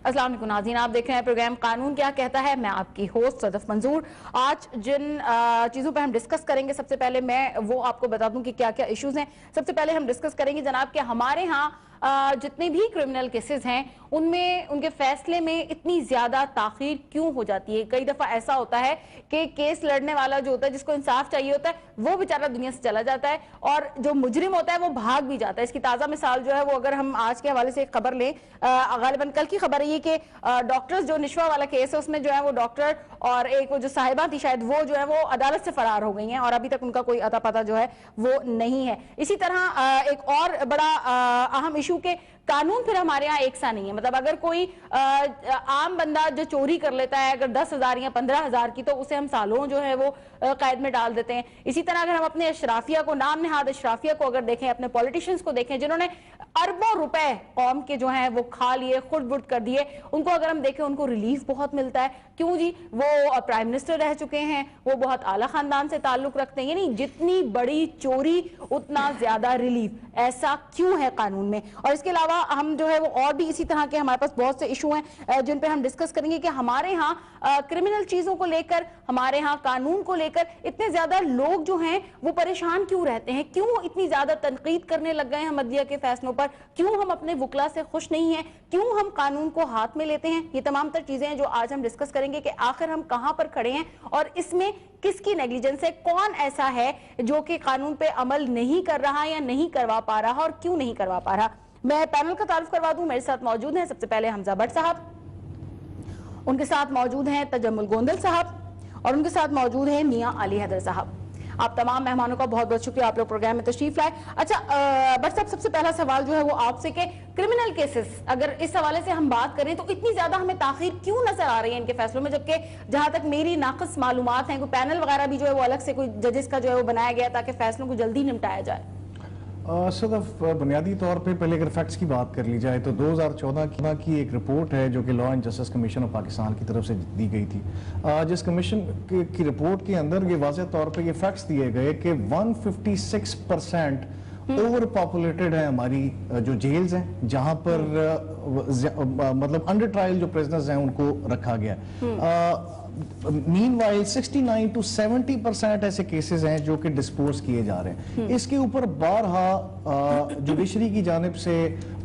السلام علیکم ناظرین، آپ دیکھ رہے ہیں پروگرام قانون کیا کہتا ہے. میں آپ کی ہوسٹ صدف منظور. آج جن چیزوں پہ ہم ڈسکس کریں گے، سب سے پہلے میں وہ آپ کو بتا دوں کہ کیا کیا ایشوز ہیں. سب سے پہلے ہم ڈسکس کریں گے جناب کہ ہمارے ہاں جتنے بھی کرمنل کیسز ہیں ان میں ان کے فیصلے میں اتنی زیادہ تاخیر کیوں ہو جاتی ہے. کئی دفعہ ایسا ہوتا ہے کہ کیس لڑنے والا جو ہوتا ہے، جس کو انصاف چاہیے ہوتا ہے، وہ بیچارہ دنیا سے چلا جاتا ہے اور جو مجرم ہوتا ہے وہ بھاگ بھی جاتا ہے. اس کی تازہ مثال جو ہے وہ اگر ہم آج کے حوالے سے ایک خبر لیں، غالباً کل کی خبر ہے یہ کہ ڈاکٹرز جو نشوا والا کیس ہے اس میں جو ہے وہ ڈاکٹر اور ایک وہ جو صاحبہ تھی شاید وہ جو ہے وہ عدالت سے فرار ہو گئی ہیں اور ابھی تک ان کا کوئی اتا پتہ جو ہے وہ نہیں ہے. اسی طرح ایک اور بڑا اہم ایشو کہ قانون پھر ہمارے ہاں ایک سا نہیں ہے. مطلب اگر کوئی عام بندہ جو چوری کر لیتا ہے اگر 10,000 یا 15,000 کی، تو اسے ہم سالوں جو ہے وہ قید میں ڈال دیتے ہیں. اسی طرح اگر ہم اپنے اشرافیہ کو، نام نہاد اشرافیہ کو اگر دیکھیں، اپنے پولیٹیشنز کو دیکھیں جنہوں نے اربوں روپے قوم کے جو ہیں وہ کھا لیے، خود بٹ کر دیے، ان کو اگر ہم دیکھیں ان کو ریلیف بہت ملتا ہے. کیوں جی؟ وہ پرائم منسٹر رہ چکے ہیں، وہ بہت اعلیٰ خاندان سے تعلق رکھتے ہیں. یعنی جتنی بڑی چوری اتنا زیادہ ریلیف. ایسا کیوں ہے قانون میں؟ اور اس کے علاوہ ہم جو ہے وہ اور بھی اسی طرح کے ہمارے پاس بہت سے ایشو ہیں جن پہ ہم ڈسکس کریں گے کہ ہمارے ہاں کرمنل چیزوں کو لے کر، ہمارے ہاں قانون کو لے کر اتنے زیادہ لوگ جو ہیں وہ پریشان کیوں رہتے ہیں، کیوں اتنی زیادہ تنقید کرنے لگ گئے ہیں عدلیہ کے فیصلوں پر، کیوں ہم اپنے وکلا سے خوش نہیں ہیں، کیوں ہم قانون کو ہاتھ میں لیتے ہیں. یہ تمام تر چیزیں ہیں جو آج ہم ڈسکس کریں گے کہ آخر ہم کہاں پر کھڑے ہیں اور اس میں کس کی نیگلیجنس ہے، کون ایسا ہے جو کہ قانون پہ عمل نہیں کر رہا یا نہیں کروا پا رہا اور کیوں نہیں کروا پا رہا. میں پینل کا تعارف کروا دوں. میرے ساتھ موجود ہیں سب سے پہلے حمزہ بٹ صاحب، ان کے ساتھ موجود ہیں تجمل گوندل صاحب اور ان کے ساتھ موجود ہیں میاں علی حیدر صاحب. آپ تمام مہمانوں کا بہت بہت شکریہ، آپ لوگ پروگرام میں تشریف لائے. اچھا بٹ صاحب، سب سے پہلا سوال جو ہے وہ آپ سے کہ کرمنل کیسز اگر اس حوالے سے ہم بات کریں تو اتنی زیادہ ہمیں تاخیر کیوں نظر آ رہی ہے ان کے فیصلوں میں، جبکہ جہاں تک میری ناقص معلومات ہیں کوئی پینل وغیرہ بھی جو ہے وہ الگ سے کوئی ججز کا جو ہے وہ بنایا گیا تاکہ فیصلوں کو جلدی نمٹایا جائے. صدف، بنیادی طور پہ پہلے اگر فیکٹس کی بات کر لی جائے تو 2014 کی ایک رپورٹ ہے جو کہ law and justice commission of Pakistan کی طرف سے دی گئی تھی، جس کمیشن کی رپورٹ کے اندر یہ واضح طور پہ یہ فیکٹس دیے گئے کہ 156% اوور پاپولیٹڈ ہے ہماری جو جیلز ہیں، جہاں پر مطلب انڈر ٹرائل جو پریزنرز ہیں ان کو رکھا گیا. مین وائل 69 to 70% ایسے کیسز ہیں جو کہ ڈسپوز کیے جا رہے ہیں. اس کے اوپر بارہا جوڈیشری کی جانب سے،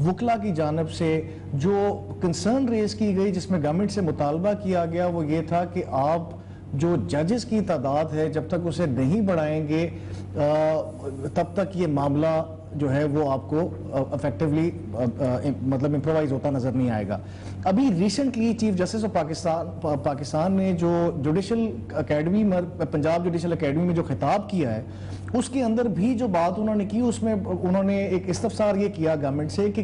وکلا کی جانب سے جو کنسرن ریز کی گئی، جس میں گورنمنٹ سے مطالبہ کیا گیا، وہ یہ تھا کہ آپ جو ججز کی تعداد ہے جب تک اسے نہیں بڑھائیں گے تب تک یہ معاملہ جو ہے وہ آپ کو افیکٹولی مطلب امپرووائز ہوتا نظر نہیں آئے گا. ابھی recently chief justice of Pakistan نے جو judicial academy Punjab judicial academy میں جو خطاب کیا ہے، اس کے اندر بھی جو بات انہوں نے کی، اس میں انہوں نے ایک استفسار یہ کیا گورنمنٹ سے کہ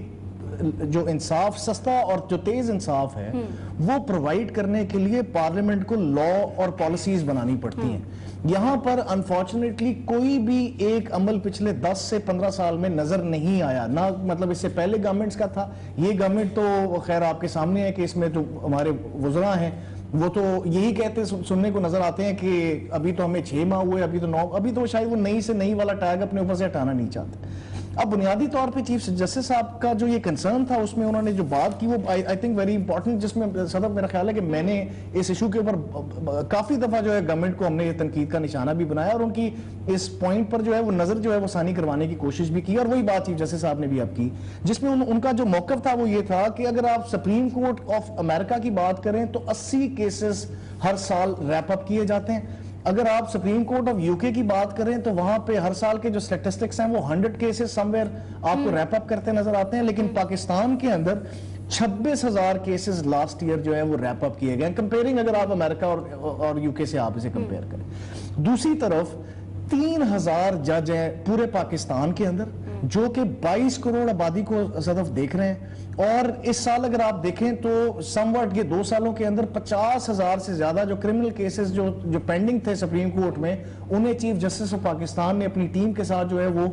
جو انصاف سستا اور جو تیز انصاف ہے وہ پرووائڈ کرنے کے لیے پارلیمنٹ کو لا اور پالیسیز بنانی پڑتی ہیں. یہاں پر انفارچونیٹلی کوئی بھی ایک عمل پچھلے 10 سے 15 سال میں نظر نہیں آیا. نہ مطلب اس سے پہلے گورنمنٹس کا تھا، یہ گورنمنٹ تو خیر آپ کے سامنے ہے کہ اس میں جو ہمارے وزراء ہیں وہ تو یہی کہتے سننے کو نظر آتے ہیں کہ ابھی تو ہمیں 6 ماہ ہوئے، ابھی تو شاید وہ نئی سے نئی والا ٹیگ اپنے اوپر سے ہٹانا نہیں چاہتے. اب بنیادی طور پہ چیف جسٹس صاحب کا جو یہ کنسرن تھا، اس میں انہوں نے جو بات کی وہ آئی تھنک ویری امپورٹنٹ، جس میں صدف میرا خیال ہے کہ میں نے اس ایشو کے اوپر کافی دفعہ جو ہے گورنمنٹ کو ہم نے یہ تنقید کا نشانہ بھی بنایا اور ان کی اس پوائنٹ پر جو ہے وہ نظر جو ہے وہ ثانی کروانے کی کوشش بھی کی. اور وہی بات چیف جسٹس صاحب نے بھی اب کی، جس میں ان کا جو موقف تھا وہ یہ تھا کہ اگر آپ سپریم کورٹ آف امریکہ کی بات کریں تو 80 کیسز ہر سال ریپ اپ کیے جاتے ہیں. اگر آپ سپریم کورٹ آف یو کے کی بات کریں تو وہاں پہ ہر سال کے جو سٹیٹسٹکس ہیں وہ 100 کیسز سم ویئر آپ کو ریپ اپ کرتے نظر آتے ہیں. لیکن پاکستان کے اندر 26,000 کیسز لاسٹ ایئر جو ہے وہ ریپ اپ کیے گئے، کمپیئرنگ اگر آپ امریکہ اور یو کے سے آپ اسے کمپیئر کریں. دوسری طرف 3,000 جج ہیں پورے پاکستان کے اندر جو کہ 22 کروڑ آبادی کو صدف دیکھ رہے ہیں. اور اس سال اگر آپ دیکھیں تو سم واٹ یہ 2 سالوں کے اندر 50,000 سے زیادہ جو کرمنل کیسز جو پینڈنگ تھے سپریم کورٹ میں، انہیں چیف جسٹس آف پاکستان نے اپنی ٹیم کے ساتھ جو ہے وہ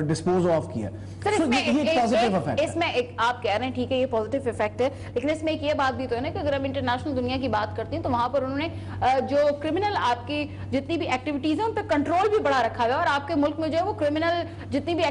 ڈسپوز آف کیا. اس میں ایک آپ کہہ رہے ہیں ٹھیک ہے یہ پازیٹیو افیکٹ ہے، لیکن اس میں ایک یہ بات بھی تو ہے نا کہ اگر ہم انٹرنیشنل دنیا کی بات کرتے ہیں تو وہاں پر انہوں نے جو کرمنل آپ کی جتنی بھی ایکٹیویٹیز ہیں ان پہ کنٹرول بھی بڑا رکھا ہوا ہے، اور آپ کے ملک میں جو ہے وہ کرمنل جتنی بھی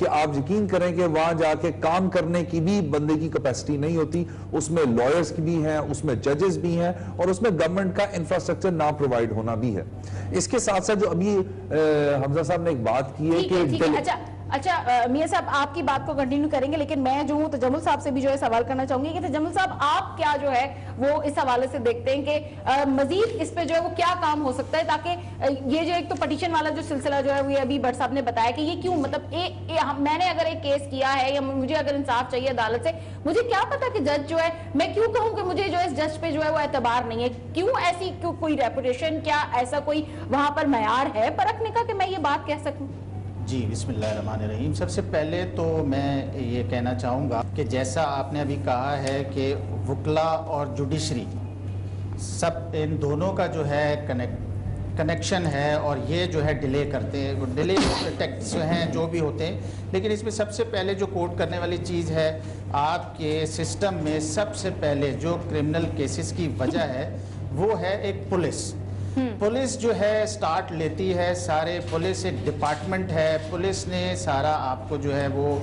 کہ آپ یقین کریں کہ وہاں جا کے کام کرنے کی بھی بندے کی کیپیسٹی نہیں ہوتی. اس میں لائرز بھی ہیں, اس میں ججز بھی ہیں, اور اس میں گورنمنٹ کا انفراسٹرکچر نہ پرووائڈ ہونا بھی ہے. اس کے ساتھ ساتھ جو ابھی حمزہ صاحب نے ایک بات کی ہے کہ اچھا میاں صاحب آپ کی بات کو کنٹینیو کریں گے, لیکن میں جو ہوں تجمل صاحب سے بھی جو ہے سوال کرنا چاہوں گی کہ تجمل صاحب آپ کیا جو ہے وہ اس حوالے سے دیکھتے ہیں کہ مزید اس پہ جو ہے وہ کیا کام ہو سکتا ہے تاکہ یہ جو ایک تو پٹیشن والا جو سلسلہ جو ہے وہ ابھی بٹ صاحب نے بتایا کہ یہ کیوں مطلب میں نے اگر ایک کیس کیا ہے یا مجھے اگر انصاف چاہیے عدالت سے, مجھے کیا پتا کہ جج جو ہے میں کیوں کہوں کہ مجھے جو ہے اس جج پہ جو ہے وہ اعتبار نہیں ہے, کیوں ایسی کوئی ریپوٹیشن کیا ایسا کوئی وہاں پر معیار ہے پرکھنے کا کہ میں یہ بات کہہ سکوں؟ جی بسم اللہ الرحمن الرحیم. سب سے پہلے تو میں یہ کہنا چاہوں گا کہ جیسا آپ نے ابھی کہا ہے کہ وکلا اور جوڈیشری سب ان دونوں کا جو ہے کنیکشن ہے اور یہ جو ہے ڈیلے کرتے ہیں, ڈیلے ٹیکٹس ہیں جو بھی ہوتے ہیں. لیکن اس میں سب سے پہلے جو کوٹ کرنے والی چیز ہے آپ کے سسٹم میں سب سے پہلے جو کرمنل کیسز کی وجہ ہے وہ ہے ایک پولیس. پولیس جو ہے سٹارٹ لیتی ہے, سارے پولیس ایک ڈپارٹمنٹ ہے, پولیس نے سارا آپ کو جو ہے وہ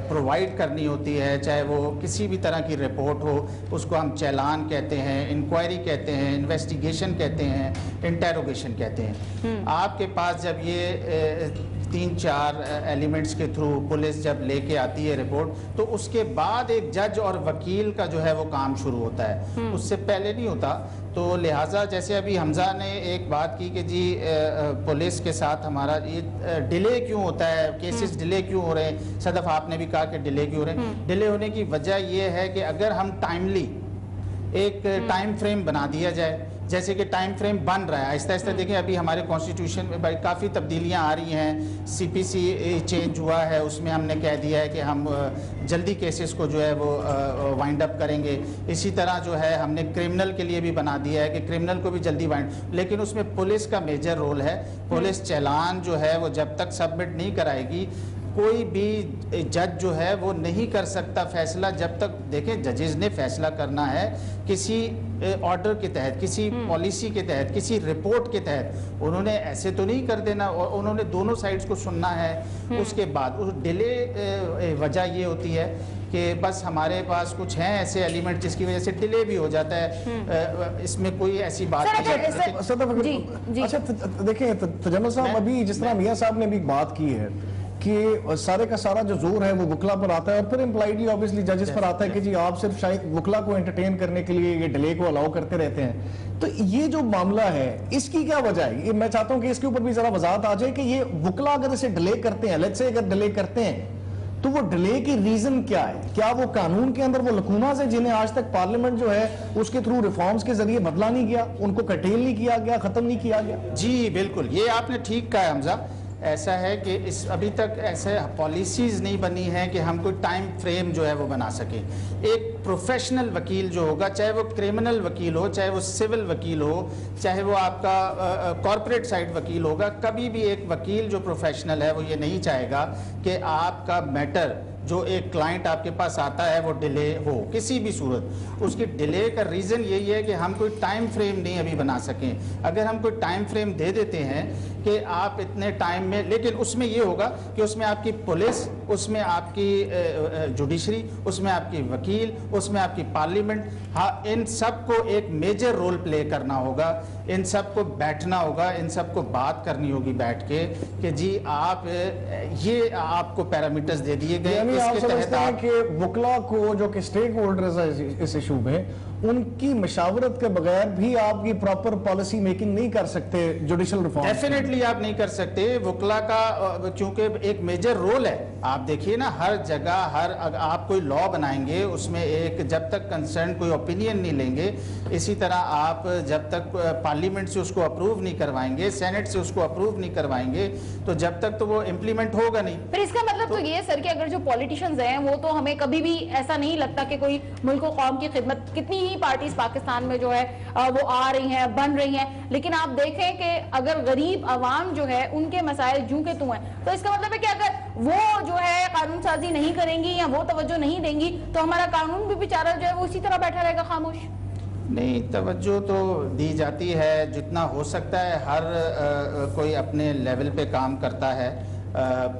پرووائڈ کرنی ہوتی ہے, چاہے وہ کسی بھی طرح کی رپورٹ ہو, اس کو ہم چالان کہتے ہیں, انکوائری کہتے ہیں, انویسٹیگیشن کہتے ہیں, انٹیروگیشن کہتے ہیں. آپ کے پاس جب یہ 3-4 ایلیمنٹس کے تھرو پولیس جب لے کے آتی ہے رپورٹ, تو اس کے بعد ایک جج اور وکیل کا جو ہے وہ کام شروع ہوتا ہے, اس سے پہلے نہیں ہوتا. تو لہٰذا جیسے ابھی حمزہ نے ایک بات کی کہ جی پولیس کے ساتھ ہمارا یہ ڈیلے کیوں ہوتا ہے, کیسز ڈیلے کیوں ہو رہے ہیں, صدف آپ نے بھی کہا کہ ڈیلے کیوں ہو رہے ہیں. ڈیلے ہونے کی وجہ یہ ہے کہ اگر ہم ٹائملی ایک ٹائم فریم بنا دیا جائے, جیسے کہ ٹائم فریم بن رہا ہے آہستہ آہستہ, دیکھیں ابھی ہمارے کانسٹیٹیوشن میں کافی تبدیلیاں آ رہی ہیں, CPC چینج ہوا ہے, اس میں ہم نے کہہ دیا ہے کہ ہم جلدی کیسز کو جو ہے وہ وائنڈ اپ کریں گے. اسی طرح جو ہے ہم نے کرمنل کے لیے بھی بنا دیا ہے کہ کرمنل کو بھی جلدی وائنڈ, لیکن اس میں پولیس کا میجر رول ہے. پولیس چالان جو ہے وہ جب تک سبمٹ نہیں کرائے گی, کوئی بھی جج جو ہے وہ نہیں کر سکتا فیصلہ جب تک, دیکھیں ججز نے فیصلہ کرنا ہے کسی آرڈر کے تحت, کسی پالیسی کے تحت, کسی رپورٹ کے تحت. انہوں نے ایسے تو نہیں کر دینا, اور انہوں نے دونوں سائڈز کو سننا ہے. اس کے بعد اس ڈیلے وجہ یہ ہوتی ہے کہ بس ہمارے پاس کچھ ہیں ایسے ایلیمنٹ جس کی وجہ سے ڈیلے بھی ہو جاتا ہے. اس میں کوئی ایسی بات نہیں. اچھا دیکھیں تجمل صاحب, ابھی جس طرح میاں صاحب نے بھی بات کی ہے کہ سارے کا سارا جو زور ہے وہ وکلا پر آتا ہے, اور پھر امپلائڈلی آبویسلی ججز پر آتا ہے کہ جی آپ صرف شاید وکلا کو انٹرٹین کرنے کے لیے یہ ڈیلے کو الاؤ کرتے رہتے ہیں. تو یہ جو معاملہ ہے اس کی کیا وجہ ہے؟ میں چاہتا ہوں کہ اس کے اوپر بھی ذرا وضاحت آ جائے کہ یہ وکلا اگر اسے ڈیلے کرتے ہیں, لیٹس سے اگر ڈیلے کرتے ہیں, تو وہ ڈیلے کی ریزن کیا ہے؟ کیا وہ قانون کے اندر وہ لکوناز ہیں جنہیں آج تک پارلیمنٹ جو ہے اس کے تھرو ریفارمز کے ذریعے بدلا نہیں گیا, ان کو کٹیل نہیں کیا گیا, ختم نہیں کیا گیا؟ جی بالکل, یہ آپ نے ٹھیک کہا ہے حمزہ. ایسا ہے کہ ابھی تک ایسے پالیسیز نہیں بنی ہیں کہ ہم کوئی ٹائم فریم جو ہے وہ بنا سکیں. ایک پروفیشنل وکیل جو ہوگا, چاہے وہ کرمنل وکیل ہو, چاہے وہ سول وکیل ہو, چاہے وہ آپ کا کارپوریٹ سائڈ وکیل ہوگا, کبھی بھی ایک وکیل جو پروفیشنل ہے وہ یہ نہیں چاہے گا کہ آپ کا میٹر جو ایک کلائنٹ آپ کے پاس آتا ہے وہ ڈیلے ہو کسی بھی صورت. اس کی ڈیلے کا ریزن یہی ہے کہ ہم کوئی ٹائم فریم نہیں ابھی بنا سکیں. اگر ہم کوئی ٹائم فریم دے دیتے ہیں کہ آپ اتنے ٹائم میں, لیکن اس میں یہ ہوگا کہ اس میں آپ کی پولیس, اس میں آپ کی جوڈیشری, اس میں آپ کی وکیل, اس میں آپ کی پارلیمنٹ, ہاں ان سب کو ایک میجر رول پلے کرنا ہوگا. ان سب کو بیٹھنا ہوگا, ان سب کو بات کرنی ہوگی بیٹھ کے کہ جی آپ یہ آپ کو پیرامیٹرز دے دیے گئے. یعنی آپ سمجھتے ہیں کہ وکلا کو جو کہ سٹیک ہولڈرز اس ایشو میں, ان کی مشاورت کے بغیر بھی آپ کی پراپر پالیسی میکنگ نہیں کر سکتے جوڈیشل ریفارم؟ ڈیفینیٹلی آپ نہیں کر سکتے. وکلا کا چونکہ ایک میجر رول ہے, آپ دیکھیے نا ہر جگہ, آپ کوئی لا بنائیں گے اس میں ایک جب تک کنسرن کوئی اوپینین نہیں لیں گے, اسی طرح آپ جب تک پارلیمنٹ سے اس کو اپروو نہیں کروائیں گے, سینٹ سے اس کو اپروو نہیں کروائیں گے, تو جب تک تو وہ امپلیمنٹ ہوگا نہیں. پھر اس کا مطلب تو یہ سر کہ اگر جو پولیٹیشنز ہیں وہ تو ہمیں کبھی بھی ایسا نہیں لگتا کہ کوئی ملک و قوم کی خدمت, کتنی ہی پارٹیز پاکستان میں جو ہے وہ آ رہی ہیں, بن رہی ہیں, لیکن آپ دیکھیں کہ اگر غریب عوام جو ہے ان کے مسائل جوں کے توں ہیں, تو اس کا مطلب ہے کہ اگر وہ جو ہے قانون سازی نہیں کریں گی یا وہ توجہ نہیں دیں گی تو ہمارا قانون بھی بیچارہ جو ہے وہ اسی طرح بیٹھا رہے گا خاموش. نہیں, توجہ تو دی جاتی ہے جتنا ہو سکتا ہے, ہر کوئی اپنے لیول پہ کام کرتا ہے.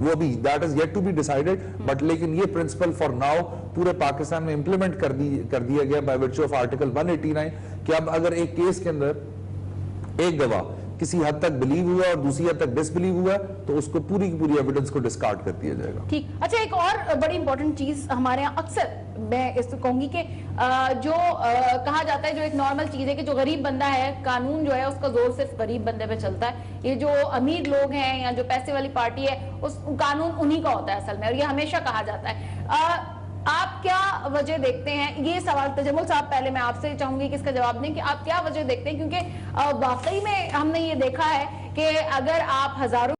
وہ ابھی that is yet to be decided, but لیکن یہ پرنسپل فار ناؤ پورے پاکستان میں امپلیمنٹ کر دیا گیا بائی ورچو آف آرٹیکل 189 کہ اب اگر ایک کیس کے اندر ایک گواہ کسی حد تک بلیو ہوا اور دوسری حد تک ڈس بلیو ہوا تو اس کو پوری کی پوری ایویڈنس کو ڈسکارڈ کر دیا جائے گا. ٹھیک. اچھا, ایک اور بڑی امپورٹنٹ چیز ہمارے یہاں اکثر میں اس کو کہوں گی کہ جو کہا جاتا ہے, جو ایک نارمل چیز ہے کہ جو غریب بندہ ہے, قانون جو ہے اس کا زور صرف غریب بندے پہ چلتا ہے. یہ جو امیر لوگ ہیں یا جو پیسے والی پارٹی ہے, اس قانون انہی کا ہوتا ہے اصل میں, اور یہ ہمیشہ کہا جاتا ہے. آپ کیا وجہ دیکھتے ہیں, یہ سوال تجمل صاحب پہلے میں آپ سے چاہوں گی کہ اس کا جواب دیں کہ آپ کیا وجہ دیکھتے ہیں, کیونکہ واقعی میں ہم نے یہ دیکھا ہے کہ اگر آپ ہزاروں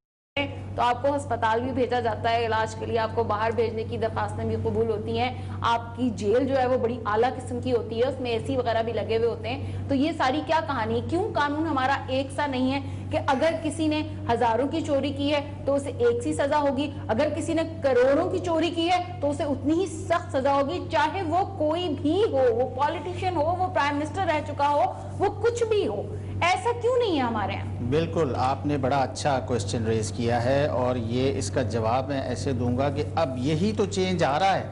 تو آپ کو ہسپتال بھی بھیجا جاتا ہے علاج کے لیے, آپ کو باہر بھیجنے کی درخواستیں بھی قبول ہوتی ہیں, آپ کی جیل جو ہے وہ بڑی اعلیٰ قسم کی ہوتی ہے, اس میں اے سی وغیرہ بھی لگے ہوئے ہوتے ہیں. تو یہ ساری کیا کہانی, کیوں قانون ہمارا ایک سا نہیں ہے کہ اگر کسی نے ہزاروں کی چوری کی ہے تو اسے ایک سی سزا ہوگی, اگر کسی نے کروڑوں کی چوری کی ہے تو اسے اتنی ہی سخت سزا ہوگی, چاہے وہ کوئی بھی ہو, وہ پالیٹیشین ہو, وہ پرائم منسٹر رہ چکا ہو, وہ کچھ بھی ہو. ایسا کیوں نہیں ہے ہمارے یہاں؟ بالکل, آپ نے بڑا اچھا کوسچن ریز کیا ہے, اور یہ اس کا جواب میں ایسے دوں گا کہ اب یہی تو چینج آ رہا ہے,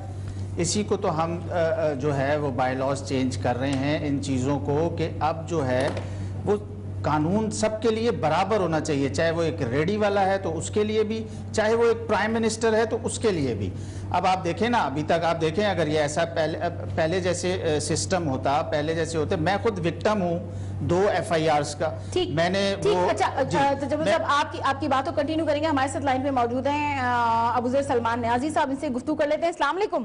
اسی کو تو ہم جو ہے وہ بائی لاز چینج کر رہے ہیں ان چیزوں کو, کہ اب جو ہے وہ قانون سب کے لیے برابر ہونا چاہیے, چاہے وہ ایک ریڈی والا ہے تو اس کے لیے بھی, چاہے وہ ایک پرائم منسٹر ہے تو اس کے لیے بھی. اب آپ دیکھیں نا, ابھی تک آپ دیکھیں اگر یہ ایسا پہلے جیسے سسٹم ہوتا, پہلے جیسے ہوتے, میں خود وکٹم ہوں 2 FIRs کا, میں نے وہ. اچھا, جب آپ کی بات کو کنٹینیو کریں گے, ہمارے ساتھ لائن پہ موجود ہیں ابوذر سلمان نیازی صاحب, ان سے گفتگو کر لیتے ہیں. السلام علیکم.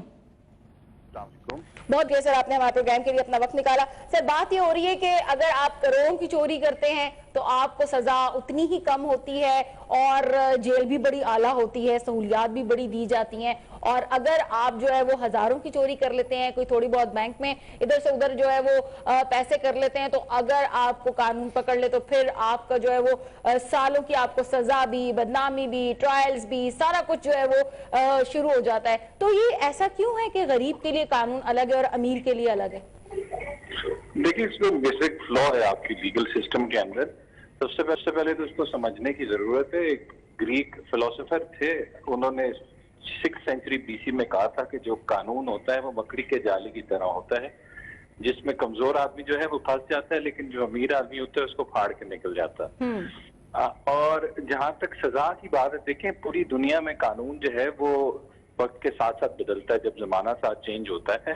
بہت دیر سر آپ نے ہمارے پروگرام کے لیے اپنا وقت نکالا. سر, بات یہ ہو رہی ہے کہ اگر آپ کروڑوں کی چوری کرتے ہیں تو آپ کو سزا اتنی ہی کم ہوتی ہے, اور جیل بھی بڑی اعلیٰ ہوتی ہے, سہولیات بھی بڑی دی جاتی ہیں, اور اگر آپ جو ہے وہ ہزاروں کی چوری کر لیتے ہیں, کوئی تھوڑی بہت بینک میں ادھر سے ادھر جو ہے وہ پیسے کر لیتے ہیں, تو اگر آپ کو قانون پکڑ لے تو پھر آپ کا جو ہے وہ سالوں کی آپ کو سزا بھی, بدنامی بھی, ٹرائلز بھی, سارا کچھ جو ہے وہ شروع ہو جاتا ہے. تو یہ ایسا کیوں ہے کہ غریب کے لیے قانون الگ ہے اور امیر کے لیے الگ ہے؟ دیکھیں, اس میں بیسک فلا ہے آپ کی لیگل سسٹم کے اندر. سب سے پہلے تو اس کو سمجھنے کی ضرورت ہے. ایک گریک فلسفر تھے, انہوں نے 6th سینچری BC میں کہا تھا کہ جو قانون ہوتا ہے وہ مکڑی کے جالے کی طرح ہوتا ہے, جس میں کمزور آدمی جو ہے وہ پھنس جاتا ہے, لیکن جو امیر آدمی ہوتا ہے اس کو پھاڑ کے نکل جاتا ہے. اور جہاں تک سزا کی بات ہے, دیکھیں پوری دنیا میں قانون جو ہے وہ وقت کے ساتھ ساتھ بدلتا ہے جب زمانہ ساتھ چینج ہوتا ہے,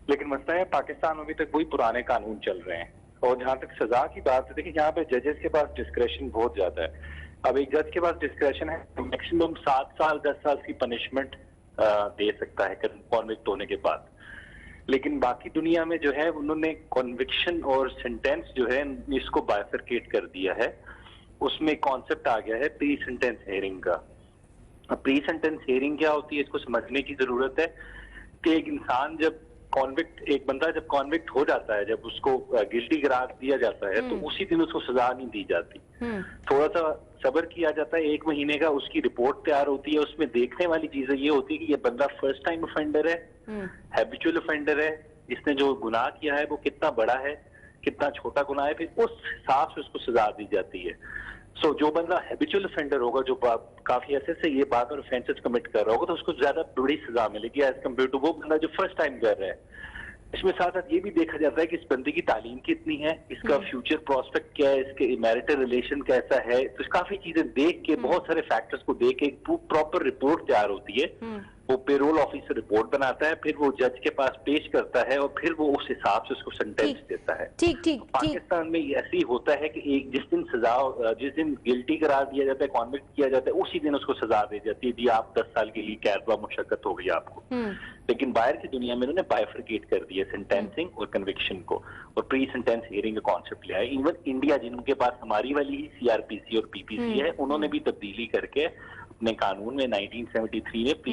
لیکن مسئلہ ہے پاکستان میں ابھی تک وہی پرانے قانون چل رہے ہیں. اور جہاں تک سزا کی بات ہے, دیکھیں یہاں پہ ججز کے پاس ڈسکریشن بہت زیادہ ہے. اب ایک جج کے پاس ڈسکریشن ہے, میکسیمم 7 سال 10 سال کی پنشمنٹ دے سکتا ہے کنوکٹ ہونے کے بعد. لیکن باقی دنیا میں جو ہے انہوں نے کنوکشن اور سینٹینس جو ہے اس کو بائفرکیٹ کر دیا ہے. اس میں کانسیپٹ آ گیا ہے پری سینٹینس ہیئرنگ کا. پری سینٹینس ہیئرنگ کیا ہوتی ہے, اس کو سمجھنے کی ضرورت ہے کہ ایک انسان ایک بندہ جب کانوکٹ ہو جاتا ہے, جب اس کو گلٹی قرار دیا جاتا ہے تو اسی دن اس کو سزا نہیں دی جاتی, تھوڑا سا صبر کیا جاتا ہے. 1 مہینے کا اس کی رپورٹ تیار ہوتی ہے. اس میں دیکھنے والی چیزیں یہ ہوتی ہے کہ یہ بندہ فرسٹ ٹائم افینڈر ہے, ہیبیچول افینڈر ہے, اس نے جو گناہ کیا ہے وہ کتنا بڑا ہے, کتنا چھوٹا گناہ ہے, پھر اس حساب سے اس کو سزا دی جاتی ہے. جو بندہ ہیبیچول افینڈر ہوگا, جو کافی عرصے سے یہ بات اور افینسز کمٹ کر رہا ہوگا, تو اس کو زیادہ بڑی سزا ملے گی ایز کمپیئر ٹو وہ بندہ جو فرسٹ ٹائم کر رہا ہے. اس میں ساتھ ساتھ یہ بھی دیکھا جاتا ہے کہ اس بندے کی تعلیم کتنی ہے, اس کا فیوچر پراسپیکٹ کیا ہے, اس کے میرٹل ریلیشن کیسا ہے. تو کافی چیزیں دیکھ کے, بہت سارے فیکٹرز کو دیکھ کے ایک پراپر رپورٹ تیار ہوتی ہے. وہ پے رول آفیسر رپورٹ بناتا ہے, پھر وہ جج کے پاس پیش کرتا ہے, اور پھر وہ اس حساب سے اس کو سینٹینس دیتا ہے. پاکستان میں ایسے ہی ہوتا ہے کہ جس دن گلٹی قرار دیا جاتا ہے, کنوکٹ کیا جاتا ہے, اسی دن اس کو سزا دی جاتی ہے, جی آپ 10 سال کے لیے قید و مشقت ہو گئی آپ کو. لیکن باہر کی دنیا میں انہوں نے بائفرکیٹ کر دیا سینٹینسنگ اور کنوکشن کو, اور پری سینٹینس ہیئرنگ کا کانسیپٹ لیا ہے. ایون انڈیا, جن کے پاس ہماری والی ہی CRPC اور PPC ہے, انہوں نے بھی تبدیلی کر کے اپنے قانون میں 1973 میں پری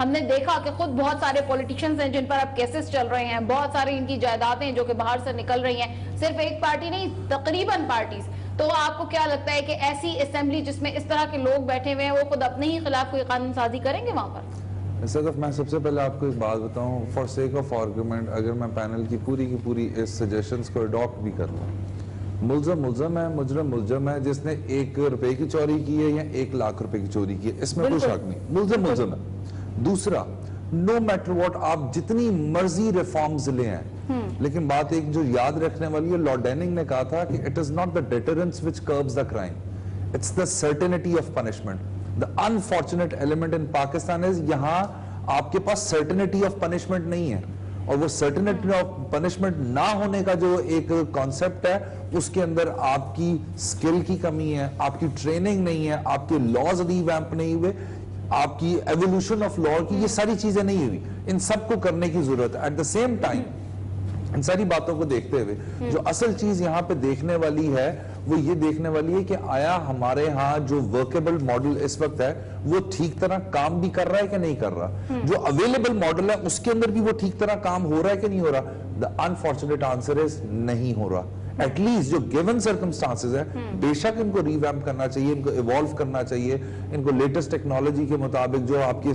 ہم نے دیکھا کہ خود بہت سارے پولیٹیشنز ہیں جن پر اب کیسز چل رہے ہیں, بہت سارے ان کی جائیدادیں جو کہ باہر سے نکل رہی ہیں, صرف ایک پارٹی نہیں تقریباً پارٹیز. تو آپ کو کیا لگتا ہے کہ ایسی اسمبلی جس میں اس طرح کے لوگ بیٹھے ہوئے ہیں وہ خود اپنے ہی خلاف کوئی قانون سازی کریں گے وہاں پر؟ صدف, میں سب سے پہلے آپ کو ایک بات بتاؤں, فار سیک آف آرگومنٹ اگر میں پینل کی پوری اس سجیشنز کو اڈاپٹ بھی کر لوں, ملزم ملزم ہے, مجرم ملزم ہے, جس نے 1 روپے کی چوری کی ہے یا 1 لاکھ روپے کی چوری کی ہے, اس میں کوئی شک نہیں, ملزم ملزم ہے. دوسرا, نو میٹر واٹ آپ جتنی مرضی ریفارمز لے ہیں, لیکن بات ایک جو یاد رکھنے والی ہے, لارڈ ڈیننگ نے کہا تھا کہ it is not the deterrence which curbs the crime, it's the certainty of punishment. The unfortunate element in Pakistan is یہاں آپ کے پاس سرٹینٹی آف پنشمنٹ نہیں ہے, اور وہ سرٹینٹی آف پنشمنٹ نہ ہونے کا جو ایک کانسیپٹ ہے, اس کے اندر آپ کی سکل کی کمی ہے, آپ کی ٹریننگ نہیں ہے, آپ کے لاز ریویمپ نہیں ہوئے, آپ کی ایوولوشن آف لا کی یہ ساری چیزیں نہیں ہوئی. ان سب کو کرنے کی ضرورت ہے. ایٹ دا سیم ٹائم ان ساری باتوں کو دیکھتے ہوئے جو اصل چیز یہاں پہ دیکھنے والی ہے وہ یہ دیکھنے والی ہے کہ آیا ہمارے ہاں جو ورکیبل ماڈل اس وقت ہے وہ ٹھیک طرح کام بھی کر رہا ہے کہ نہیں کر رہا, جو اویلیبل ماڈل ہے اس کے اندر بھی وہ ٹھیک طرح کام ہو رہا ہے کہ نہیں ہو رہا. دا انفارچونیٹ آنسر از نہیں ہو رہا. ایٹ لیسٹ جو گیون سرکمسٹانسز ہے, بے شک ان کو ریویمپ کرنا چاہیے, ان کو ایوالو کرنا چاہیے, ان کو لیٹسٹ ٹیکنالوجی کے مطابق جو آپ کے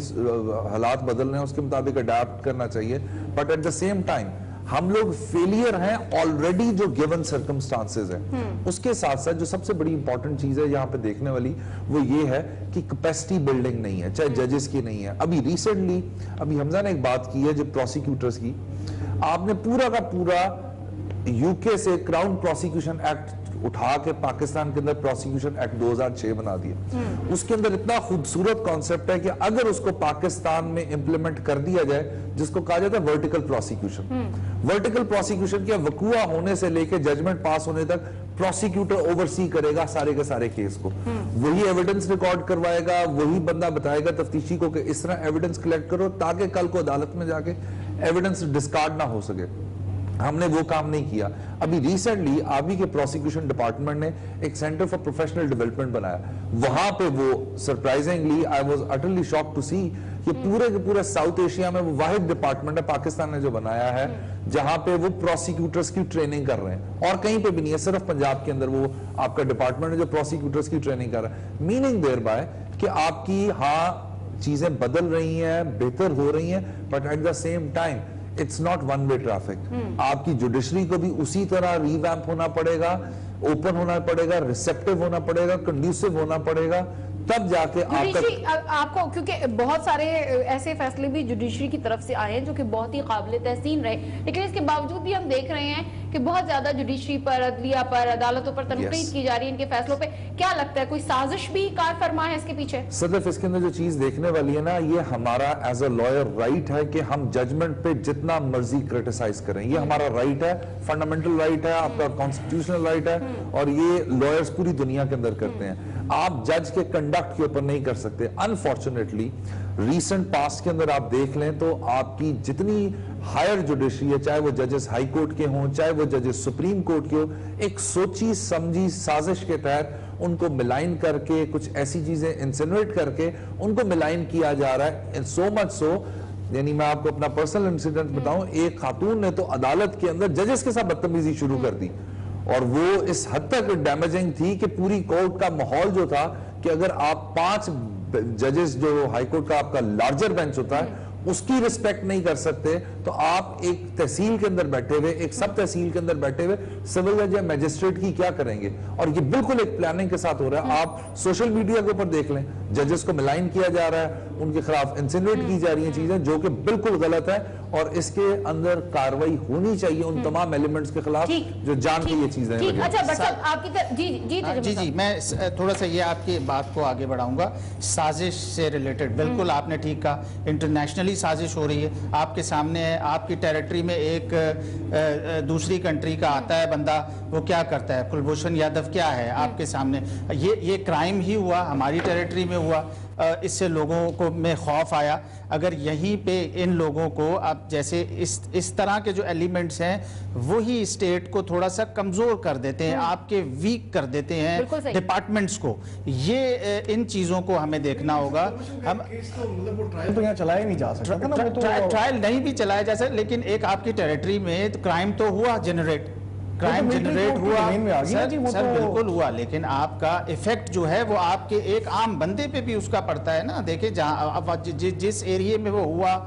حالات بدل رہے ہیں اس کے مطابق اڈاپٹ کرنا چاہیے. But at the same time ہم لوگ فیلئر ہیں آلریڈی جو گیون سرکمسٹانسز ہیں. اس کے ساتھ ساتھ جو سب سے بڑی امپورٹنٹ چیز ہے یہاں پہ دیکھنے والی وہ یہ ہے کہ کیپیسٹی بلڈنگ نہیں ہے, چاہے ججز کی نہیں ہے. ابھی ریسنٹلی ابھی حمزہ نے ایک بات کی ہے جو پروسیکیوٹرز کی, آپ نے پورا کا پورا یو کے سے کراؤن پروسیکیوشن ایکٹ اٹھا کے پاکستان کے اندر پروسیکیوشن ایکٹ 2006 بنا دیا. اس کے اندر اتنا خوبصورت کانسیپٹ ہے کہ اگر اس کو پاکستان میں امپلیمنٹ کر دیا جائے, جس کو کہا جاتا ہے ورٹیکل پروسیکیوشن, ورٹیکل پروسیکیوشن کیا وقوع ہونے سے لے کے ججمنٹ پاس ہونے تک پروسیکیوٹر اوورسی کرے گا سارے کے سارے کیس کو, وہی ایویڈنس ریکارڈ کروائے گا, وہی بندہ بتائے گا تفتیشی کو کہ اس طرح ایویڈنس کلیکٹ کرو تاکہ کل کو عدالت میں جا کے ایویڈنس ڈسکارڈ نہ ہو سکے. ہم نے وہ کام نہیں کیا. ابھی ریسنٹلی آبی کے پروسیکیوشن ڈپارٹمنٹ نے ایک سینٹر فار پروفیشنل ڈیولپمنٹ بنایا. وہاں پہ وہ surprisingly I was utterly shock to see کہ پورے کے پورے ساؤتھ ایشیا میں وہ واحد ڈپارٹمنٹ ہے پاکستان نے جو بنایا ہے جہاں پہ وہ پروسیکیوٹرز کی ٹریننگ کر رہے ہیں, اور کہیں پہ بھی نہیں ہے, صرف پنجاب کے اندر وہ آپ کا ڈپارٹمنٹ ہے جو پروسیکیوٹرز کی ٹریننگ کر رہا ہے. میننگ دیر بائے کہ آپ کی ہاں چیزیں بدل رہی ہیں, بہتر ہو رہی ہیں, but at the same time it's not one way traffic. آپ کی جوڈیشری کو بھی اسی طرح ریویمپ ہونا پڑے گا, اوپن ہونا پڑے گا, ریسیپٹیو ہونا پڑے گا, کنڈیوسیو ہونا پڑے گا, تب جا کے آپ کو, کیونکہ بہت سارے ایسے فیصلے بھی جوڈیشری کی طرف سے آئے ہیں جو کہ بہت ہی قابل تحسین رہے, لیکن اس کے باوجود بھی ہم دیکھ رہے ہیں کہ بہت زیادہ جوڈیشری پر, عدلیہ پر, عدالتوں پر تنقید کی جا رہی ہے ان کے فیصلوں پہ. کیا لگتا ہے کوئی سازش بھی کار فرما ہے اس کے پیچھے؟ صدف, اس کے اندر جو چیز دیکھنے والی ہے نا, یہ ہمارا ایز اے لائر رائٹ ہے کہ ہم ججمنٹ پہ جتنا مرضی کرٹیسائز کریں, یہ ہمارا رائٹ ہے, فنڈامنٹل رائٹ ہے, آپ کا کانسٹیٹیوشنل رائٹ ہے, اور یہ لائرز پوری دنیا کے اندر کرتے ہیں. آپ جج کے کنڈکٹ کے اوپر نہیں کر سکتے. انفارچونیٹلی ریسنٹ پاسٹ کے اندر آپ دیکھ لیں تو آپ کی جتنی ہائر جوڈیشری ہے, چاہے وہ ججز ہائی کورٹ کے ہوں, چاہے وہ ججز سپریم کورٹ کے ہوں, ایک سوچی سمجھی سازش کے تحت ان کو ملائن کر کے, کچھ ایسی چیزیں انسینویٹ کر کے ان کو ملائن کیا جا رہا ہے. سو مچ سو, یعنی میں آپ کو اپنا پرسنل انسیڈنٹ بتاؤں, ایک خاتون نے تو عدالت کے اندر ججز کے ساتھ بدتمیزی شروع کر دی, اور وہ اس حد تک ڈیمیجنگ تھی کہ پوری کورٹ کا ماحول جو تھا کہ اگر آپ 5 ججز جو ہائی کورٹ کا آپ کا لارجر بینچ ہوتا ہے اس کی رسپیکٹ نہیں کر سکتے, تو آپ ایک تحصیل کے اندر بیٹھے ہوئے, ایک سب تحصیل کے اندر بیٹھے ہوئے سول جج یا میجسٹریٹ کی کیا کریں گے. اور یہ بالکل ایک پلاننگ کے ساتھ ہو رہا ہے. آپ سوشل میڈیا کے اوپر دیکھ لیں, ججز کو ملائن کیا جا رہا ہے, ان کے خلاف انسینویٹ کی جا رہی ہیں چیزیں جو کہ بالکل غلط ہے, اور اس کے اندر کاروائی ہونی چاہیے ان تمام ایلیمنٹس کے خلاف جو جان کے یہ چیزیں ہیں. جی میں تھوڑا سا یہ آپ کی بات کو آگے بڑھاؤں گا. سازش سے ریلیٹڈ بالکل آپ نے ٹھیک کہا, انٹرنیشنلی سازش ہو رہی ہے, آپ کے سامنے ہے, آپ کی ٹیریٹری میں ایک دوسری کنٹری کا آتا ہے بندہ, وہ کیا کرتا ہے, کلبھوشن یادو کیا ہے آپ کے سامنے, یہ کرائم ہی ہوا, ہماری ٹیریٹری میں ہوا, اس سے لوگوں کو میں خوف آیا. اگر یہیں پہ ان لوگوں کو اب جیسے اس طرح کے جو ایلیمنٹس ہیں وہی اسٹیٹ کو تھوڑا سا کمزور کر دیتے ہیں, آپ کے ویک کر دیتے ہیں ڈپارٹمنٹس کو, یہ ان چیزوں کو ہمیں دیکھنا ہوگا. ہم تو یہاں چلایا نہیں جا سکتا, ٹرائل نہیں بھی چلایا جا سکتا, لیکن ایک آپ کی ٹیریٹری میں کرائم تو ہوا جنریٹ, کرائم جنریٹ ہوا سر بالکل ہوا, لیکن آپ کا ایفیکٹ جو ہے وہ آپ کے ایک عام بندے پہ بھی اس کا پڑتا ہے نا. دیکھیں جہاں جس ایریے میں وہ ہوا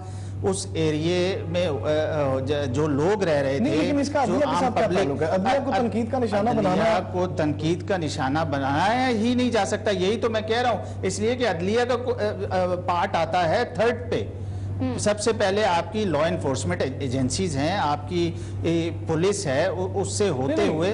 اس ایریے میں جو لوگ رہ رہے تھے, جو عام پبلک, عدلیہ کو تنقید کا نشانہ بنانا, عدلیہ کو تنقید کا نشانہ بنایا ہی نہیں جا سکتا. یہی تو میں کہہ رہا ہوں, اس لیے کہ عدلیہ کا پارٹ آتا ہے تھرڈ پہ. سب سے پہلے آپ کی لا انفورسمنٹ ایجنسیز ہیں, آپ کی پولیس ہے, اس سے ہوتے ہوئے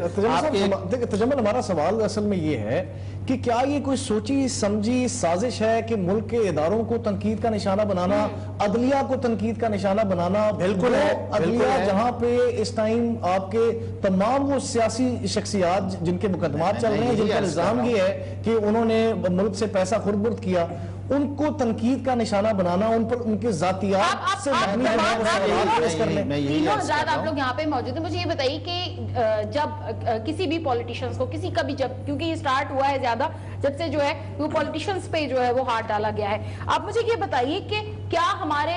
تجمل ہمارا سوال اصل میں یہ ہے کہ کیا یہ کوئی سوچی سمجھی سازش ہے کہ ملک کے اداروں کو تنقید کا نشانہ بنانا, عدلیہ کو تنقید کا نشانہ بنانا؟ بالکل ہے, عدلیہ جہاں پہ اس ٹائم آپ کے تمام وہ سیاسی شخصیات جن کے مقدمات چل رہے ہیں, جن کا الزام یہ ہے کہ انہوں نے ملک سے پیسہ خرد کیا, ان کو تنقید کا نشانہ بنانا, ان پر ان کے ذاتیات سے تینوں حضرات آپ لوگ یہاں پہ موجود ہیں. مجھے یہ بتائیے کہ جب کسی بھی پولیٹیشنز کو کسی کا بھی, جب کیونکہ یہ سٹارٹ ہوا ہے زیادہ جب سے جو ہے وہ پولیٹیشنز پہ جو ہے وہ ہاتھ ڈالا گیا ہے, آپ مجھے یہ بتائیے کہ کیا ہمارے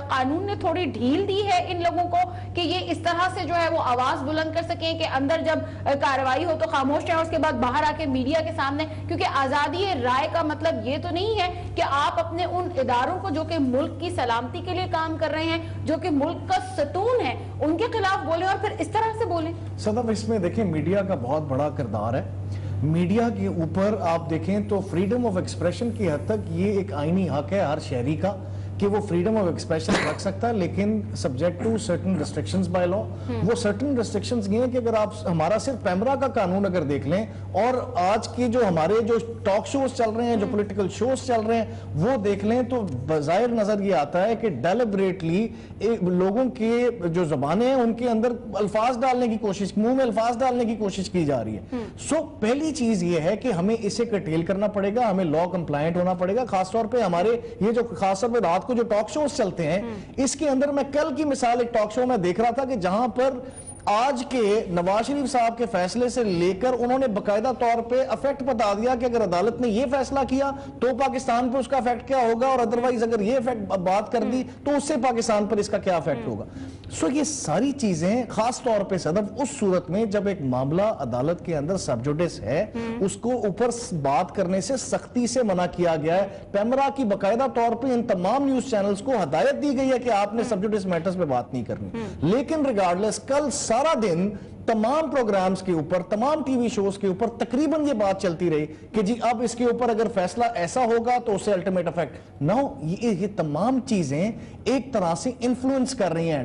قانون نے تھوڑی ڈھیل دی ہے ان لوگوں کو کہ یہ اس طرح سے جو ہے وہ آواز بلند کر سکیں کہ اندر جب کارروائی ہو تو خاموش رہیں, اس کے بعد باہر آ کے میڈیا کے سامنے, کیونکہ آزادی رائے کا مطلب یہ تو نہیں ہے کہ آپ اپنے ان اداروں کو جو کہ ملک کی سلامتی کے لیے کام کر رہے ہیں, جو کہ ملک کا ستون ہے, ان کے خلاف بولیں اور پھر اس طرح سے بولیں. صدف اس میں دیکھیں میڈیا کا بہت بڑا کردار ہے. میڈیا کے اوپر آپ دیکھیں تو فریڈم آف ایکسپریشن کی حد تک یہ ایک آئینی حق ہے ہر شہری کا کہ وہ فریڈم آف ایکسپریشن رکھ سکتا ہے, لیکن subject to certain restrictions by law. وہ سرٹن ریسٹرکشنز یہ ہیں کہ اگر آپ ہمارا صرف پیمرا کا قانون اگر دیکھ لیں اور آج کی جو ہمارے جو ٹاک شوز چل رہے ہیں, جو پولیٹیکل شوز چل رہے ہیں, وہ دیکھ لیں تو بظاہر نظر یہ آتا ہے کہ ڈیلیبریٹلی لوگوں کے جو زبانیں ہیں ان کے اندر الفاظ ڈالنے کی کوشش, منہ میں الفاظ ڈالنے کی کوشش کی جا رہی ہے. سو پہلی چیز یہ ہے کہ ہمیں اسے کرٹیل کرنا پڑے گا, ہمیں لا کمپلائنٹ ہونا پڑے گا. خاص طور پہ ہمارے یہ جو خاص طور پہ رات کو جو ٹاک شوز چلتے ہیں, اس کے اندر میں کل کی مثال ایک ٹاک شو میں دیکھ رہا تھا کہ جہاں پر آج کے نواز شریف صاحب کے فیصلے سے لے کر انہوں نے باقاعدہ طور پہ افیکٹ بتا دیا کہ اگر عدالت نے یہ فیصلہ کیا تو پاکستان پر اس کا افیکٹ کیا ہوگا, اور ادروائز اگر یہ افیکٹ بات کر دی تو اس سے پاکستان پر اس کا کیا افیکٹ ہوگا. سو یہ ساری چیزیں خاص طور پہ صدف اس صورت میں جب ایک معاملہ عدالت کے اندر سب جوڈس ہے, اس کو اوپر بات کرنے سے سختی سے منع کیا گیا ہے. پیمرا کی باقاعدہ طور پہ ان تمام نیوز چینلز کو ہدایت دی گئی ہے کہ آپ نے سب جوڈس میٹرز پہ بات نہیں کرنی, لیکن ریگارڈلیس کل سارا دن تمام پروگرامز کے اوپر, تمام ٹی وی شوز کے اوپر تقریباً یہ بات چلتی رہی کہ جی اب اس کے اوپر اگر فیصلہ ایسا ہوگا تو اس سے الٹیمیٹ افیکٹ نہ ہو. یہ تمام چیزیں ایک طرح سے انفلوئنس کر رہی ہیں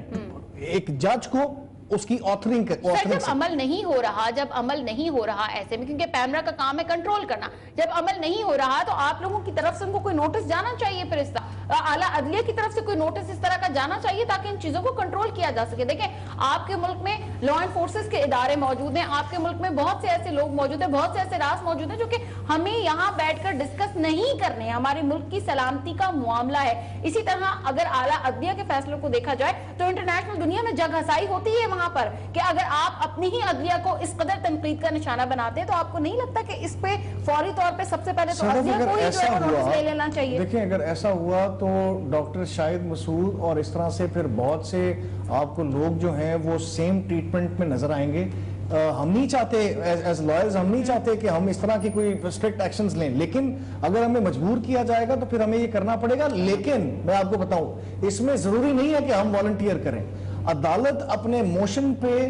ایک جج کو اس کی آتھرنگ جب عمل نہیں ہو رہا, جب عمل نہیں ہو رہا ایسے میں, کیونکہ پیمرا کا کام ہے کنٹرول کرنا, جب عمل نہیں ہو رہا تو آپ لوگوں کی طرف سے ان کو کوئی نوٹس جانا چاہیے, پھر اس اعلیٰ عدلیہ کی طرف سے کوئی نوٹس اس طرح کا جانا چاہیے تاکہ ان چیزوں کو کنٹرول کیا جا سکے. دیکھیں آپ کے ملک میں لا انفورسز کے ادارے موجود ہیں, آپ کے ملک میں بہت سے ایسے لوگ موجود ہیں, بہت سے ایسے راز موجود ہیں جو کہ ہمیں یہاں بیٹھ کر ڈسکس نہیں کرنے, ہمارے ملک کی سلامتی کا معاملہ ہے. اسی طرح اگر اعلیٰ عدلیہ کے فیصلوں کو دیکھا جائے تو انٹرنیشنل دنیا میں جگ ہسائی ہوتی ہے وہاں پر کہ اگر آپ اپنی ہی عدلیہ کو اس قدر تنقید کا نشانہ بناتے ہیں تو آپ کو نہیں لگتا کہ اس پہ فوری طور پہ سب سے پہلے تو عدلیہ کو ہی جو ہے نوٹس لے لینا چاہیے. دیکھیں اگر ایسا ہوا تو ڈاکٹر شاہد مسعود اور اس طرح سے پھر بہت سے آپ کو لوگ جو ہیں وہ سیم ٹریٹمنٹ میں نظر آئیں گے. ہم نہیں چاہتے ایز لائرز, ہم نہیں چاہتے کہ ہم اس طرح کی کوئی اسٹرکٹ ایکشنز لیں, لیکن اگر ہمیں مجبور کیا جائے گا تو پھر ہمیں یہ کرنا پڑے گا. لیکن میں آپ کو بتاؤں اس میں ضروری نہیں ہے کہ ہم والنٹیئر کریں. عدالت اپنے موشن پہ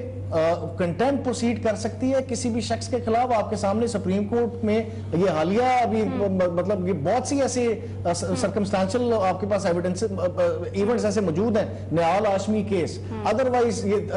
کنٹینٹ پروسیڈ کر سکتی ہے کسی بھی شخص کے خلاف. آپ کے سامنے سپریم کورٹ میں یہ حالیہ ابھی مطلب یہ بہت سی ایسے سرکمسٹانشل آپ کے پاس ایونٹس ایسے موجود ہیں, نیال ہاشمی کیس, ادروائز یہ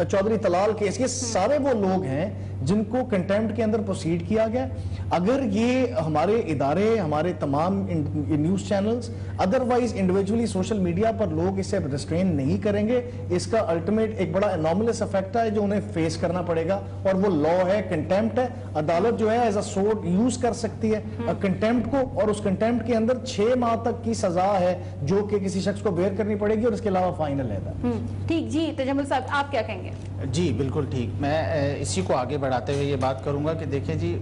چودھری طلال کیس, یہ سارے وہ لوگ ہیں جن کو کنٹیمپٹ کے اندر پروسیڈ کیا گیا. اگر یہ ہمارے ادارے, ہمارے تمام news channels, otherwise individually social media پر لوگ اسے ریسٹرین نہیں کریں گے, اس کا الٹیمیٹ ایک بڑا انوملس افیکٹ ہے جو انہیں فیس کرنا پڑے گا, اور وہ لا ہے, کنٹیمپٹ ہے. عدالت جو ہے ایز اے سورڈ یوز کر سکتی ہے کنٹیمپٹ کو, اور اس کنٹیمپٹ کے اندر 6 ماہ تک کی سزا ہے جو کہ کسی شخص کو بیئر کرنی پڑے گی, اور اس کے علاوہ فائن علیحدہ. ٹھیک, جی تجمل صاحب آپ کیا کہیں گے؟ جی بالکل ٹھیک. میں اسی کو آگے بڑھاتے ہوئے یہ بات کروں گا کہ دیکھیں جی,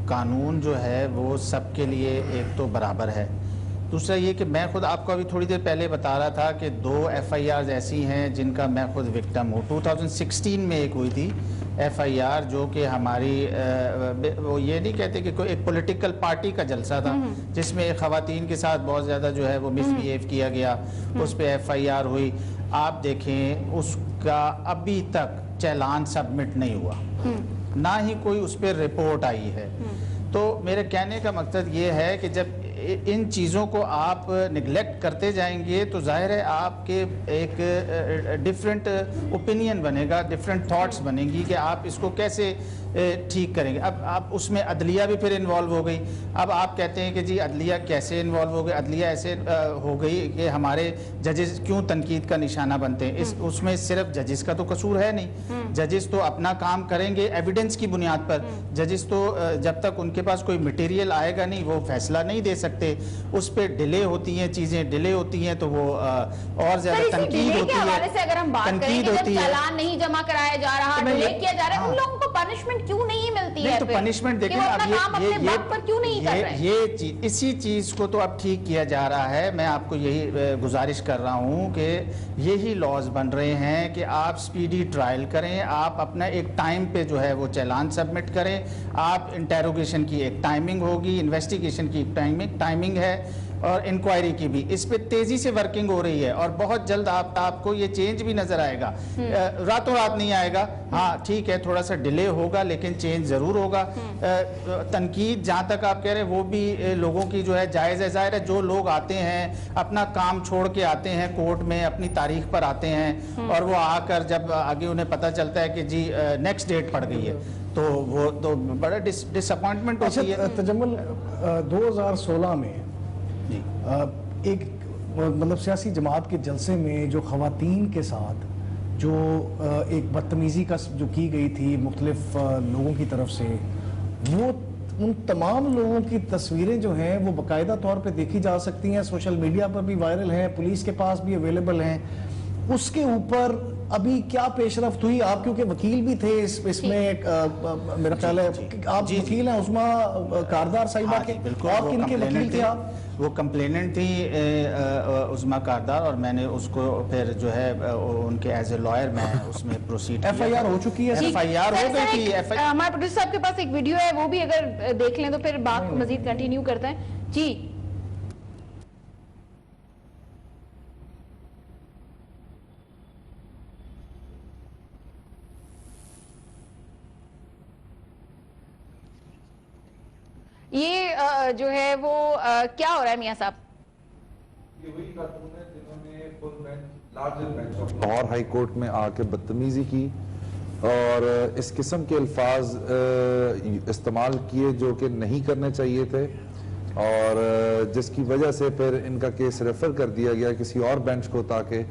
قانون جو ہے وہ سب کے لیے ایک تو برابر ہے. دوسرا یہ کہ میں خود آپ کو ابھی تھوڑی دیر پہلے بتا رہا تھا کہ 2 FIRs ایسی ہیں جن کا میں خود وکٹم ہوں. 2016 میں ایک ہوئی تھی FIR جو کہ ہماری, وہ یہ نہیں کہتے کہ کوئی ایک پولیٹیکل پارٹی کا جلسہ تھا جس میں ایک خواتین کے ساتھ بہت زیادہ جو ہے وہ مس بیہیو کیا گیا, اس پہ FIR ہوئی. آپ دیکھیں اس کا ابھی تک چالان سبمٹ نہیں ہوا, نہ ہی کوئی اس پہ رپورٹ آئی ہے. تو میرے کہنے کا مقصد یہ ہے کہ جب ان چیزوں کو آپ نگلیکٹ کرتے جائیں گے تو ظاہر ہے آپ کے ایک ڈیفرنٹ اوپینین بنے گا, ڈیفرنٹ تھاٹس بنیں گی کہ آپ اس کو کیسے ٹھیک کریں گے. اب اس میں عدلیہ بھی پھر انوالو ہو گئی. اب آپ کہتے ہیں کہ جی عدلیہ کیسے انوالو ہو گئی؟ عدلیہ ایسے ہو گئی کہ ہمارے ججز کیوں تنقید کا نشانہ بنتے ہیں. اس میں صرف ججز کا تو قصور ہے نہیں. ججز تو اپنا کام کریں گے ایویڈنس کی بنیاد پر. ججز تو جب تک ان کے پاس کوئی مٹیریل آئے گا نہیں وہ فیصلہ نہیں دے سکتے. اس پہ ڈیلے ہوتی ہیں, چیزیں ڈیلے ہوتی ہیں تو وہ اور زیادہ تنقید ہوتی ہے. اگر ہم بات کریں کہ جب چالان نہیں جمع کرایا جا رہا, ڈیلے کیا جا رہا ہے, ان لوگوں کو پنشمنٹ کیوں نہیں ملتی ہے؟ تو پنشمنٹ دیکھیں یہ اسی چیز کو تو اب ٹھیک کیا جا رہا ہے. میں آپ کو یہی گزارش کر رہا ہوں کہ یہی لاز بن رہے ہیں کہ آپ سپیڈی ٹرائل کریں, آپ اپنا ایک ٹائم پہ جو ہے وہ چالان سبمٹ کریں. آپ انٹیروگیشن کی ایک ٹائمنگ ہوگی, انویسٹیگیشن کی ایک ٹائمنگ ہے, اور انکوائری کی بھی. اس پہ تیزی سے ورکنگ ہو رہی ہے اور بہت جلد آپ کو یہ چینج بھی نظر آئے گا. راتوں رات نہیں آئے گا, ہاں ٹھیک ہے تھوڑا سا ڈیلے ہوگا لیکن چینج ضرور ہوگا. تنقید جہاں تک آپ کہہ رہے ہیں وہ بھی لوگوں کی جو ہے جائز ہے. ظاہر ہے جو لوگ آتے ہیں اپنا کام چھوڑ کے آتے ہیں کورٹ میں, اپنی تاریخ پر آتے ہیں, اور وہ آ کر جب آگے انہیں پتہ چلتا ہے کہ جی نیکسٹ ڈیٹ پڑ گئی ہے تو وہ تو بڑا ڈس اپوائنٹمنٹ ہوتی ہے. تجمل 2016 میں ایک مطلب سیاسی جماعت کے جلسے میں جو خواتین کے ساتھ جو ایک بدتمیزی کا جو کی گئی تھی مختلف لوگوں کی طرف سے, وہ ان تمام لوگوں کی تصویریں جو ہیں وہ باقاعدہ طور پہ دیکھی جا سکتی ہیں, سوشل میڈیا پر بھی وائرل ہیں, پولیس کے پاس بھی اویلیبل ہیں. اس کے اوپر ابھی کیا پیش رفت ہوئی؟ آپ کیونکہ وکیل بھی تھے اس میں, میرا خیال ہے آپ وکیل ہیں عظمیٰ کاردار صاحبہ کے, اور کن کے وکیل تھے آپ؟ وہ کمپلیننٹ تھی عظمیٰ کاردار, اور میں نے اس کو پھر جو ہے ان کے ایز اے لائر میں اس میں پروسیڈ کیا. FIR ہو چکی ہے, FIR ہو گئی تھی. ہمارے پروڈیوسر صاحب کے پاس ایک ویڈیو ہے, وہ بھی اگر دیکھ لیں تو پھر بات مزید کنٹینیو کرتے ہیں. جی یہ جو ہے وہ کیا ہو رہا ہے میاں صاحب؟ یہ وہی خاتون ہے جنہوں نے full bench, larger bench of Lahore high court میں آ کے بدتمیزی کی اور اس قسم کے الفاظ استعمال کیے جو کہ نہیں کرنے چاہیے تھے, اور جس کی وجہ سے پھر ان کا کیس ریفر کر دیا گیا کسی اور بینچ کو تاکہ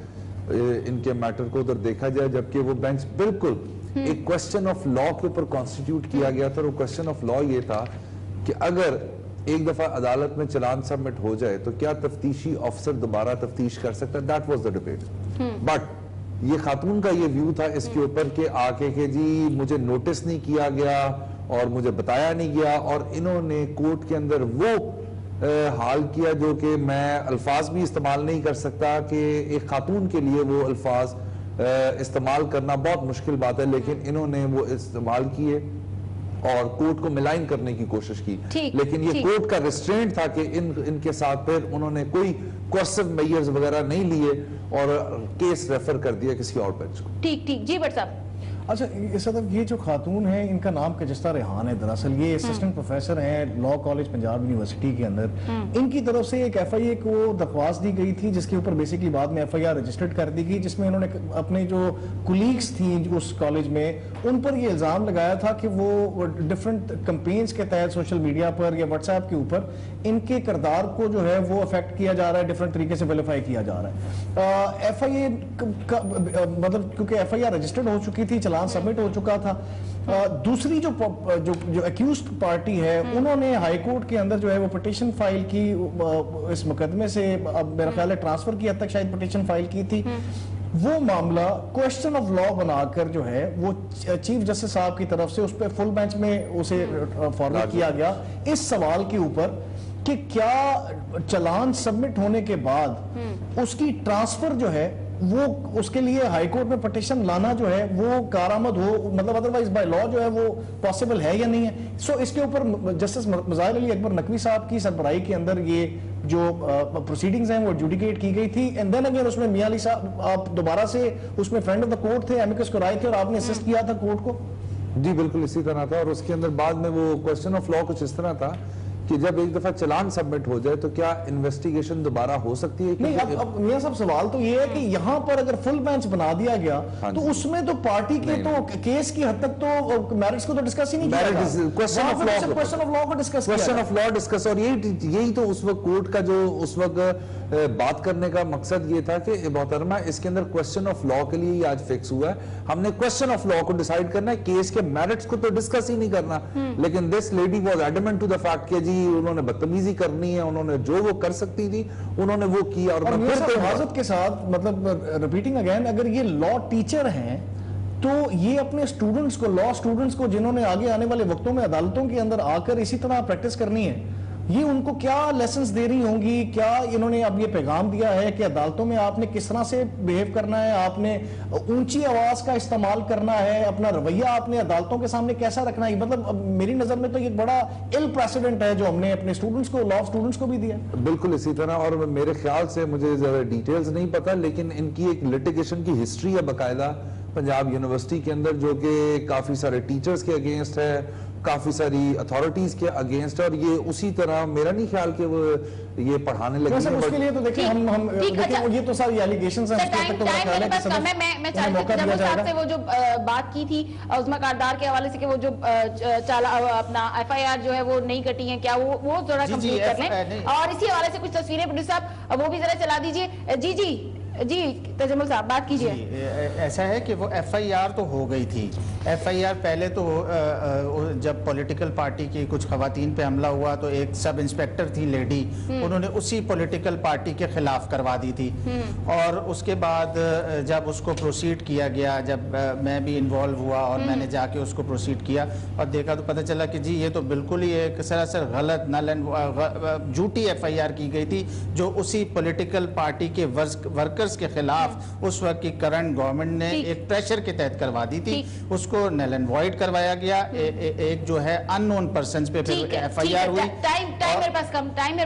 ان کے میٹر کو ادھر دیکھا جائے, جبکہ وہ بینچ بالکل ایک کوسچن آف لا کے اوپر کانسٹیٹیوٹ کیا گیا تھا. اور وہ کوسچن آف لا یہ تھا کہ اگر ایک دفعہ عدالت میں چلان سبمٹ ہو جائے تو کیا تفتیشی افسر دوبارہ تفتیش کر سکتا ہے؟ That was the debate. But یہ خاتون کا یہ ویو تھا اس کے اوپر کہ آ کے کہ جی مجھے نوٹس نہیں کیا گیا اور مجھے بتایا نہیں گیا, اور انہوں نے کورٹ کے اندر وہ حال کیا جو کہ میں الفاظ بھی استعمال نہیں کر سکتا کہ ایک خاتون کے لیے وہ الفاظ استعمال کرنا بہت مشکل بات ہے, لیکن انہوں نے وہ استعمال کیے اور کورٹ کو ملائن کرنے کی کوشش کی. لیکن یہ کورٹ کا ریسٹرینٹ تھا کہ ان کے ساتھ پھر انہوں نے کوئی کوسٹو میئرز وغیرہ نہیں لیے اور کیس ریفر کر دیا کسی اور بینچ کو. ٹھیک, جی بٹ صاحب اچھا صدف یہ جو خاتون ہیں ان کا نام کجستہ ریحان ہے، دراصل یہ اسسٹنٹ پروفیسر ہیں لا کالج پنجاب یونیورسٹی کے اندر. ان کی طرف سے ایک ایف آئی اے کو درخواست دی گئی تھی جس کے اوپر بیسکلی بعد میں ایف آئی آر رجسٹرڈ کر دی گئی، جس میں انہوں نے اپنے جو کولیگس تھیں اس کالج میں ان پر یہ الزام لگایا تھا کہ وہ ڈفرنٹ کمپینز کے تحت سوشل میڈیا پر یا واٹس ایپ کے اوپر ان کے کردار کو جو ہے وہ افیکٹ کیا جا رہا ہے، ڈفرنٹ طریقے سے ویلیفائی کیا جا رہا ہے. ایف آئی اے مطلب کیونکہ ایف آئی آر رجسٹرڈ ہو چکی تھی، چلان سبمٹ ہو چکا تھا. دوسری جو ایکیوزڈ پارٹی ہے انہوں نے ہائی کورٹ کے اندر جو ہے وہ پٹیشن فائل کی اس مقدمے سے، اب میرا خیال ہے ٹرانسفر کی حد تک شاید پٹیشن فائل کی تھی. وہ معاملہ کوسچن آف لا بنا کر جو ہے وہ چیف جسٹس صاحب کی طرف سے اس پہ فل بینچ میں اسے فارورڈ کیا گیا اس سوال کے اوپر کہ کیا چلان سبمٹ ہونے کے بعد اس کی ٹرانسفر جو ہے وہ اس کے لیے ہائی کورٹ میں پٹیشن لانا جو ہے وہ کارآمد ہو، مطلب ادروائز بائی لا جو ہے وہ پاسبل ہے یا نہیں ہے. سو اس کے اوپر جسٹس مظاہر علی اکبر نقوی صاحب کی سربراہی کے اندر یہ جو پروسیڈنگز ہیں وہ ایڈجوڈیکیٹ کی گئی تھی. اینڈ دین اگین اس میں میاں علی صاحب آپ دوبارہ سے اس میں فرینڈ آف دا کورٹ تھے، ایمکس کو رائے تھے اور آپ نے اسسٹ کیا تھا کورٹ کو. جی بالکل اسی طرح تھا، اور اس کے اندر بعد میں وہ کوسچن آف لا کچھ اس طرح تھا کہ جب ایک دفعہ چلان سبمٹ ہو جائے تو کیا انویسٹیگیشن دوبارہ ہو سکتی ہے؟ نہیں، اب میاں صاحب سوال تو یہ ہے کہ یہاں پر اگر فل بینچ بنا دیا گیا تو اس میں تو پارٹی کے تو کیس کی حد تک تو میرٹس کو تو ڈسکس ہی نہیں کیا گیا، کوسچن آف لا کو ڈسکس کیا. کوسچن آف لا ڈسکس، اور یہی تو اس وقت کورٹ کا جو اس وقت بات کرنے کا مقصد یہ تھا کہ محترمہ اس کے اندر کوسچن آف لا کے لیے آج فکس ہوا ہے. ہم نے کوسچن آف لا کو ڈیسائیڈ کرنا ہے، کیس کے میرٹس کو تو ڈسکس ہی نہیں کرنا. لیکن this lady was adamant to the fact کہ جی انہوں نے بدتمیزی کرنی ہے، انہوں نے جو وہ کر سکتی تھی انہوں نے وہ کیا. اور میں پھر حفاظت کے ساتھ مطلب ریپیٹنگ اگین، اگر یہ لا ٹیچر ہیں تو یہ اپنے اسٹوڈنٹس کو، لا اسٹوڈنٹس کو جنہوں نے آگے آنے والے وقتوں میں عدالتوں کے اندر آ کر اسی طرح پریکٹس کرنی ہے، یہ ان کو کیا لیسنز دے رہی ہوں گی؟ کیا انہوں نے اب یہ پیغام دیا ہے کہ عدالتوں میں آپ نے کس طرح سے بیہیو کرنا ہے، آپ نے اونچی آواز کا استعمال کرنا ہے، اپنا رویہ آپ نے عدالتوں کے سامنے کیسا رکھنا ہے؟ مطلب میری نظر میں تو یہ بڑا ال پریسیڈنٹ ہے جو ہم نے اپنے اسٹوڈنٹس کو، لا اسٹوڈنٹس کو بھی دیا. بالکل اسی طرح، اور میرے خیال سے مجھے زیادہ ڈیٹیلز نہیں پتا لیکن ان کی ایک لٹیگیشن کی ہسٹری ہے باقاعدہ پنجاب یونیورسٹی کے اندر، جو کہ کافی سارے ٹیچرز کے اگینسٹ ہے، کافی ساری اتھارٹیز کے اگینسٹ ہے، اور یہ اسی طرح میرا نہیں خیال کہ وہ یہ پڑھانے لگے ہیں. اس کے لیے تو دیکھیں ہم یہ تو ساری ایلیگیشنز ہیں. میں چاہتا ہوں صاحب سے وہ جو بات کی تھی عظمیٰ کاردار کے حوالے سے کہ وہ جو اپنا ایف آئی آر جو ہے وہ نہیں کٹی ہیں، کیا وہ ذرا کمپلیٹ کر لیں، اور اسی حوالے سے کچھ تصویریں پروڈیوسر صاحب وہ بھی ذرا چلا دیجئے. جی تجمل صاحب بات کیجئے. ایسا ہے کہ وہ ایف آئی آر تو ہو گئی تھی. ایف آئی آر پہلے تو جب پولیٹیکل پارٹی کی کچھ خواتین پہ حملہ ہوا تو ایک سب انسپیکٹر تھی لیڈی، انہوں نے اسی پولیٹیکل پارٹی کے خلاف کروا دی تھی. اور اس کے بعد جب اس کو پروسیڈ کیا گیا، جب میں بھی انوالو ہوا اور میں نے جا کے اس کو پروسیڈ کیا اور دیکھا تو پتہ چلا کہ جی یہ تو بالکل ہی ایک سراسر غلط جھوٹی ایف آئی آر کی گئی تھی جو اسی پولیٹیکل پارٹی کے ورکرز کے خلاف اس وقت کی کرنٹ گورنمنٹ نے ایک پریشر کے تحت کروا دی تھی. اس کو نیل اینڈ وائڈ کروایا گیا، ایک جو ہے ان نون پرسنز پہ پھر ایف آئی آر ہوئی. ٹائم میرے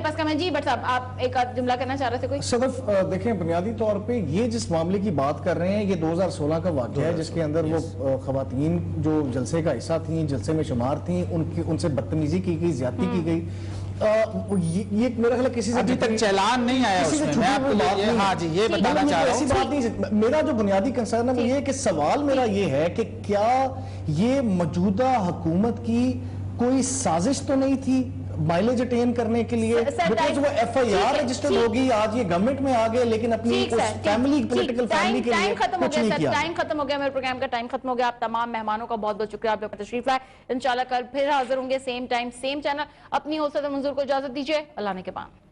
پاس کم ہے. جی بٹ صاحب آپ ایک جملہ کہنا چاہ رہے تھے کوئی؟ صدف دیکھیں، بنیادی طور پہ یہ جس معاملے کی بات کر رہے ہیں یہ 2016 کا واقعہ ہے جس کے اندر وہ خواتین جو جلسے کا حصہ تھیں، جلسے میں شمار تھیں، ان سے بدتمیزی کی گئی، زیادتی کی گئی. یہ میرا خیال کسی سے ابھی تک چلان نہیں آیا اس میں. میں آپ کو ہاں جی یہ بتانا چاہ رہا ہوں. میرا جو بنیادی کنسرن ہے وہ یہ ہے کہ سوال میرا یہ ہے کہ کیا یہ موجودہ حکومت کی کوئی سازش تو نہیں تھی مائلیج اٹین کرنے کے لیے؟ بیکاز وہ ایف آئی آر رجسٹرڈ ہوگی، آج یہ گورنمنٹ میں آگے لیکن اپنی فیملی پولیٹیکل فیملی کے لیے کچھ نہیں کیا. ٹائم ختم ہو گیا، میرے پروگرام کا ٹائم ختم ہو گیا. آپ تمام مہمانوں کا بہت بہت شکریہ، آپ لوگ تشریف لائے. انشاءاللہ کل پھر حاضر ہوں گے، سیم ٹائم سیم چینل. اپنی ہوسٹ منظور کو اجازت دیجیے. اللہ نے کے بعد.